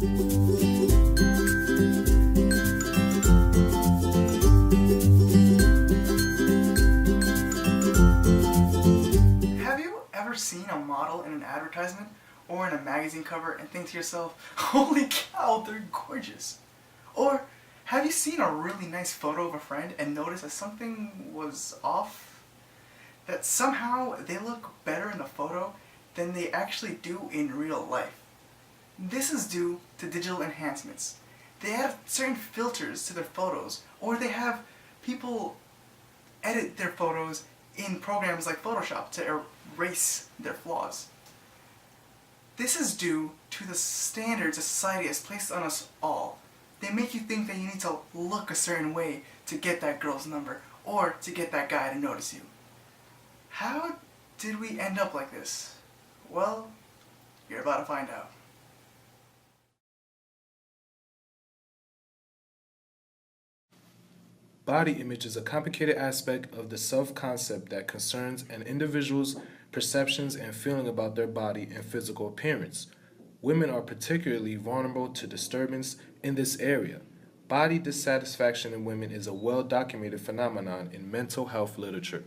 Have you ever seen a model in an advertisement or in a magazine cover and think to yourself, holy cow, they're gorgeous? Or have you seen a really nice photo of a friend and noticed that something was off? That somehow they look better in the photo than they actually do in real life? This is due to digital enhancements. They have certain filters to their photos, or they have people edit their photos in programs like Photoshop to erase their flaws. This is due to the standards that society has placed on us all. They make you think that you need to look a certain way to get that girl's number, or to get that guy to notice you. How did we end up like this? Well, you're about to find out. Body image is a complicated aspect of the self-concept that concerns an individual's perceptions and feeling about their body and physical appearance. Women are particularly vulnerable to disturbance in this area. Body dissatisfaction in women is a well-documented phenomenon in mental health literature.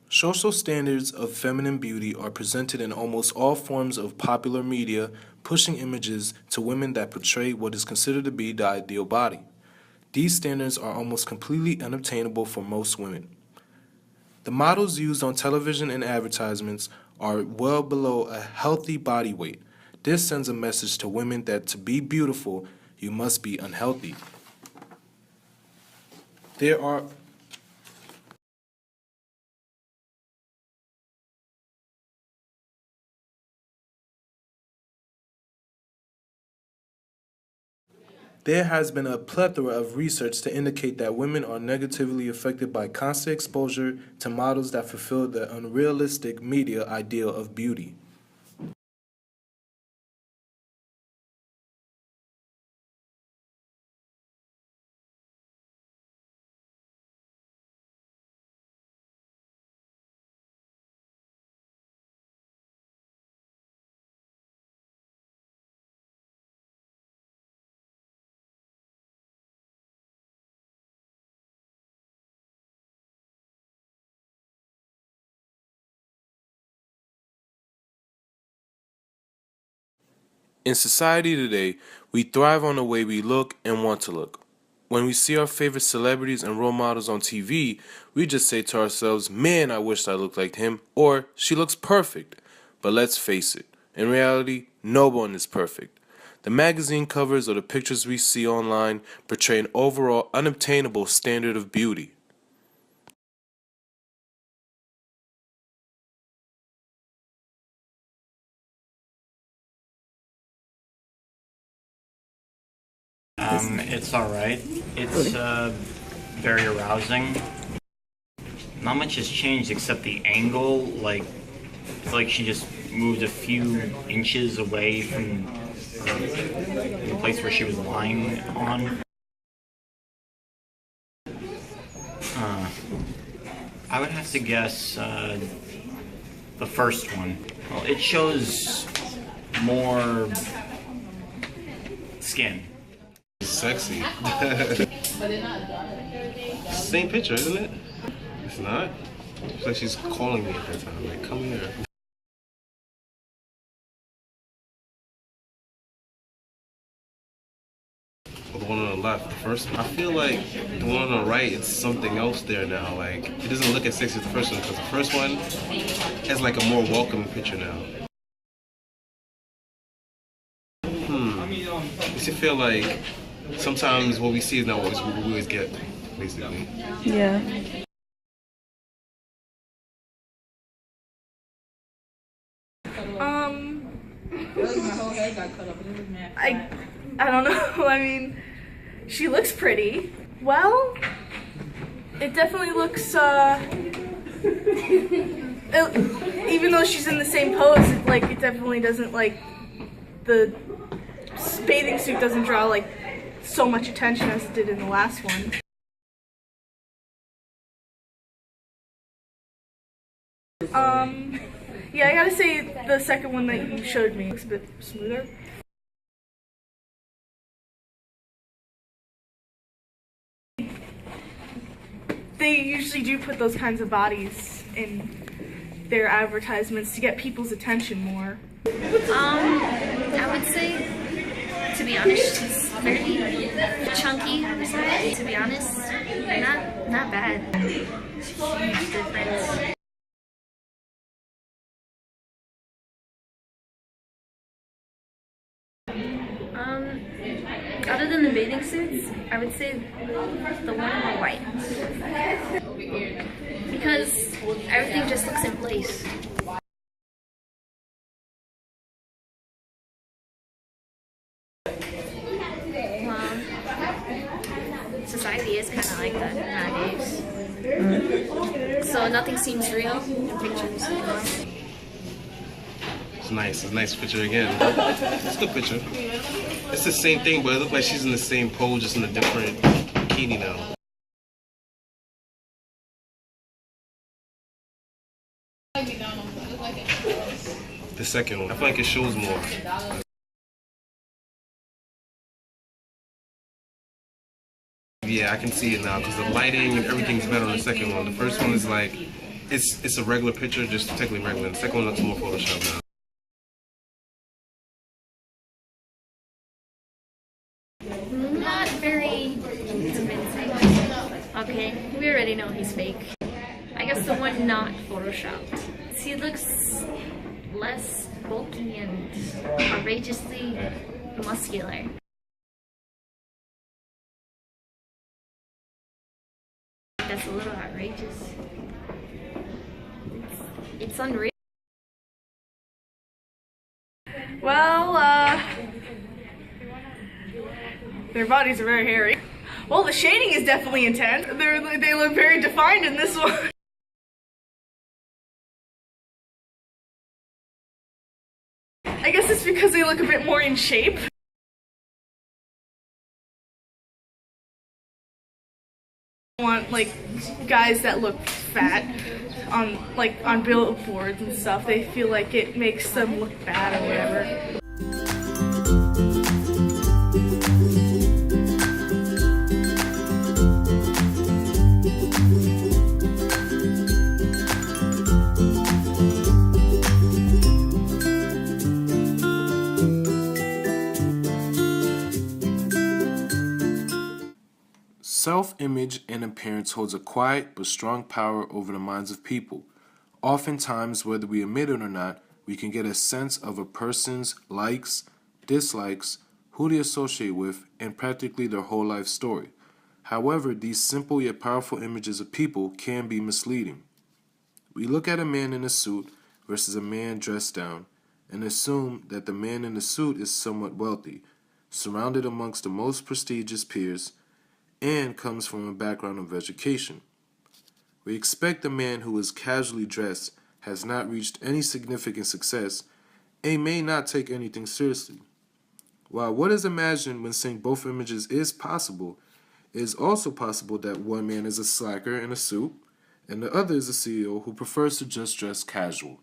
Social standards of feminine beauty are presented in almost all forms of popular media, pushing images to women that portray what is considered to be the ideal body. These standards are almost completely unobtainable for most women. The models used on television and advertisements are well below a healthy body weight. This sends a message to women that to be beautiful, you must be unhealthy. There has been a plethora of research to indicate that women are negatively affected by constant exposure to models that fulfill the unrealistic media ideal of beauty. In society today, we thrive on the way we look and want to look. When we see our favorite celebrities and role models on TV, we just say to ourselves, man, I wish I looked like him, or she looks perfect. But let's face it, in reality, no one is perfect. The magazine covers or the pictures we see online portray an overall unobtainable standard of beauty. It's alright. It's very arousing. Not much has changed except the angle. Like, I feel like she just moved a few inches away from the place where she was lying on. I would have to guess the first one. Well, it shows more skin. Sexy. Same picture, isn't it? It's not? It's like she's calling me at that time, like, come here. Or the one on the left, the first one. I feel like the one on the right, it's something else there now. Like, it doesn't look as sexy as the first one, because the first one has like a more welcoming picture now. Makes you feel like sometimes what we see is not what we always get, basically. Yeah. I don't know. I mean, she looks pretty. Well, it definitely looks, even though she's in the same pose, it definitely doesn't, the bathing suit doesn't draw, so much attention as it did in the last one. Yeah, I gotta say the second one that you showed me looks a bit smoother. They usually do put those kinds of bodies in their advertisements to get people's attention more. I would say, to be honest, she's very chunky. To be honest, not bad. Huge difference. Other than the bathing suits, I would say the one in the white. Because everything just looks in place. Well, society is kind of like that nowadays. So nothing seems real in pictures anymore. It's nice. It's a nice picture again. It's a good picture. It's the same thing, but it looks like she's in the same pose, just in a different bikini now. The second one. I feel like it shows more. Yeah, I can see it now because the lighting and everything's better on the second one. The first one is like, it's a regular picture, just technically regular. The second one looks more Photoshop now. Not very convincing. Okay, we already know he's fake. I guess the one not photoshopped. He looks less bulky and outrageously muscular. That's a little outrageous. It's unreal. Well, their bodies are very hairy. Well, the shading is definitely intense. They look very defined in this one. I guess it's because they look a bit more in shape. I want like guys that look fat on billboards and stuff. They feel like it makes them look bad or whatever. Self-image and appearance holds a quiet but strong power over the minds of people. Oftentimes, whether we admit it or not, we can get a sense of a person's likes, dislikes, who they associate with, and practically their whole life story. However, these simple yet powerful images of people can be misleading. We look at a man in a suit versus a man dressed down and assume that the man in the suit is somewhat wealthy, surrounded amongst the most prestigious peers, and comes from a background of education. We expect the man who is casually dressed, has not reached any significant success, and may not take anything seriously. While what is imagined when seeing both images is possible, it is also possible that one man is a slacker in a suit, and the other is a CEO who prefers to just dress casual.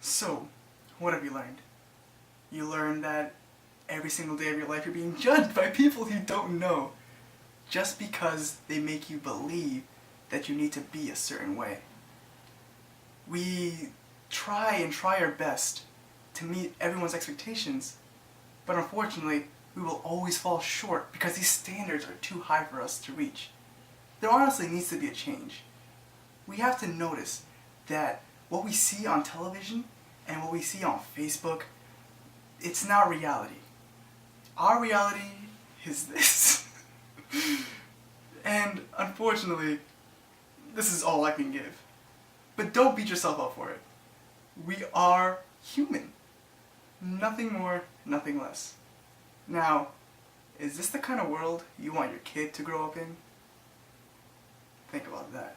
So, what have you learned? You learned that every single day of your life you're being judged by people you don't know, just because they make you believe that you need to be a certain way. We try our best to meet everyone's expectations, but unfortunately, we will always fall short because these standards are too high for us to reach. There honestly needs to be a change. We have to notice that what we see on television and what we see on Facebook it's not reality. Our reality is this. And unfortunately, this is all I can give. But don't beat yourself up for it. We are human. Nothing more, nothing less. Now, is this the kind of world you want your kid to grow up in? Think about that.